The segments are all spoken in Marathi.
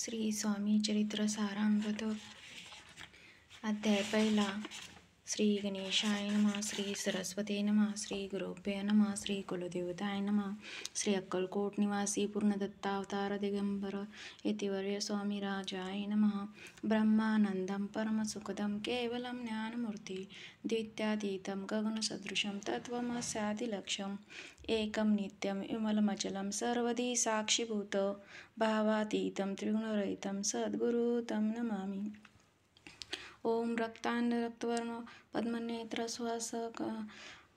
श्री स्वामी चरित्र सारामृत अध्याय पहिला. श्री गणेशाय नमः. श्री सरस्वती नमः. श्री गुरुभ्यो नमः. श्री कुलदेवताय नमः. श्री अक्कलकोट निवासी पूर्णदत्तावतार दिगंबर यतिवर्य स्वामी राजाय नमः. ब्रह्मानंदं परमसुखदं केवलं ज्ञानमूर्ति द्वित्यातीतं गगनसदृशं तत्त्वमस्यादिलक्ष्यम् एकं नित्यं विमलमचलं सर्वधी साक्षीभूत भावातीतं त्रिगुणरहितं सद्गुरु तं नमामि. ओम रक्तांड रक्तवर्ण पद्मनेत्र श्वास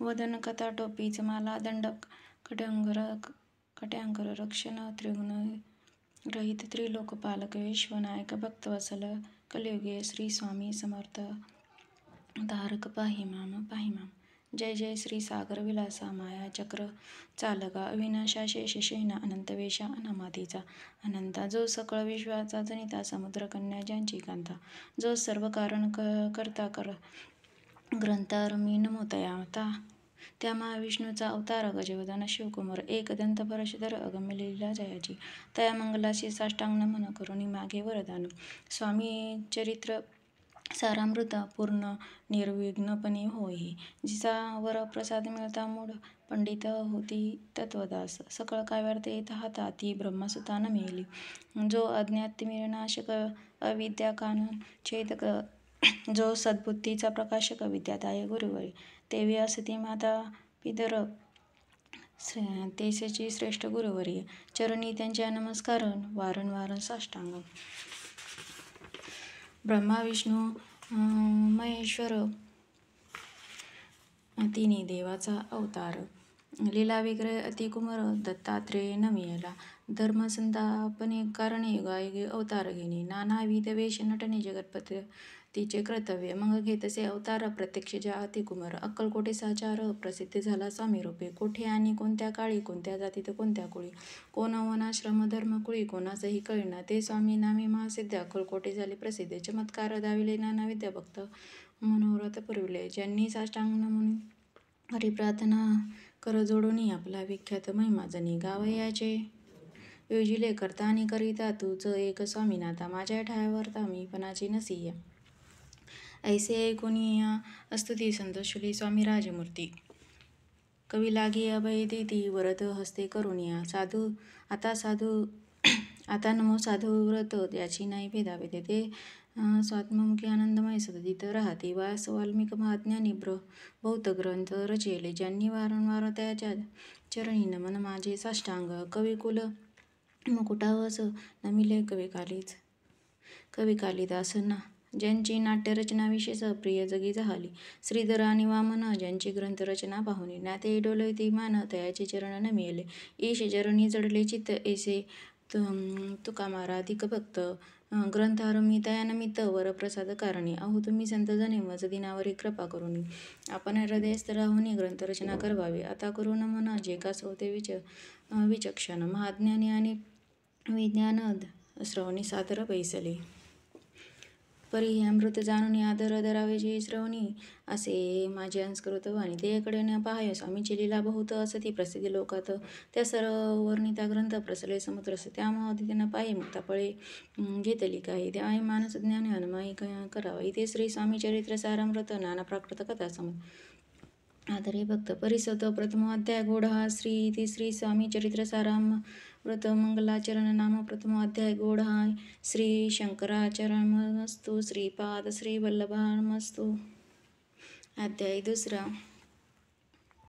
वदन कथाटोपीच माला दंडक कट्यांकर रक्षण त्रिगुण रहित त्रिलोकपालक विश्वनायक भक्तवत्सल कलियुगे श्री स्वामी समर्थ तारक पाहिमाम. जय जय श्री सागर विलासा माया चक्र चालका अविनाशा शेषशेना अनंतवेशा अनामातीचा अनंता जो सकळ विश्वाचा जनिता समुद्र कन्या ज्यांची कांता जो सर्व कारण करता ग्रंथार मी नमो तया त्या महाविष्णूचा अवतार गजवदन शिवकुमार एकदंत परशुधर अगम्य लीला जयाची तया मंगलाशी साष्टांग नमन करुणी मागे वरदान. स्वामी चरित्र सारामृत पूर्ण निर्विघ्नपणे होई. जिचा वर प्रसाद मिळता मूढ पंडित होती तत्वदास सकळ काव्यार्थ येत हाती ब्रह्मसुता न मिळेली. जो अज्ञात तिमिरनाशक अविद्या कानन छेदक जो सद्बुद्धीचा प्रकाशक विद्यादायक गुरुवरी तेवी असती माता पितर तेसेची श्रेष्ठ गुरुवरी चरणी त्यांच्या नमस्कार वारंवार साष्टांग. ब्रह्मा विष्णू महेश्वर तिन्ही देवाचा अवतार लीला विग्रह अतिकुमार दत्तात्रेय न मिळाला. धर्मसंस्थापने कारणे युगायुगे अवतार घेणे नानाविध वेश नटणे जगतपती तिचे कर्तव्य मग घेतसे अवतार प्रत्यक्ष ज्या अतिकुमार अक्कलकोटे साचार प्रसिद्ध झाला स्वामी रूपे. कोठे आणि कोणत्या काळी कोणत्या जातीत कोणत्या कुळी कोण वनाश्रम धर्मकुळी कोणाचंही कळेना ते स्वामी नामे महासिद्ध अक्कलकोटे झाले प्रसिद्ध. चमत्कार दाविले नानाविध भक्त मनोरथ पुरविले ज्यांनी साष्टांग नमून हरिप्रार्थना कर जोडून आपला विख्यात महिमा जनी गावयाचे योजिले करता आणि करिता तूच एक स्वामीनाथा माझ्या ठायावरता मी पणाची नसिया. ऐसे ऐकून स्तुती संतोषली स्वामी राजमूर्ती कवी लागी अभय देती वरद हस्ते करुणिया साधू आता नमो साधू व्रत याची नाही भेदाभेद ते स्वात्ममुखी आनंदमय सततीत राहती. वास वाल्मिक महाज्ञानी बहुत ग्रंथ रचेले ज्यांनी वारंवार त्याच्या चरणी नमन माझे साष्टांग. कविकुल मुकुटावस नमिले कवी कालिदास ना ज्यांची नाट्यरचना विशेष प्रिय जगी जहाली. श्रीधर आणि वामन ज्यांची ग्रंथरचना पाहुनी नाते डोलती मान तयाचे चरण न मिळेले. ईश चरणी जडले चित्त ऐसे तुकामाराधिक भक्त ग्रंथारमी तयानिमित्त वरप्रसाद कारणी. अहो तुम्ही संत जने मज दिनावरी कृपा करुनी आपण हृदयस्थ राहुनी ग्रंथरचना करवावी. आता करू नमन जे का श्रोते विचक्षण महाज्ञानी आणि विज्ञान श्रवणी सादर बैसले. परी हे अमृत जाणून आदर धरावे जे श्रवणी असे माझे अंस्कृत वाणी. तेकडे न पाहाय स्वामीची लीला बहुत असती प्रसिद्ध लोकात त्या सर्व वर्णिता ग्रंथ प्रसले समुद्रस त्यामध्ये न पाही मुक्ताफळे घेतली काही त्याही मानस ज्ञान अनमाई करावा. इथे श्री स्वामी चरित्र सारामृत नाना प्राकृत कथा समज आदरे भक्त परिसत प्रथम अध्याय गोड हा श्री श्री स्वामी चरित्र सारामृत मंगलाचरण नाम प्रथम अध्याय गोड हा श्री शंकराचरणमस्तु श्रीपाद श्री वल्लभार्मस्तु. अध्याय दुसरा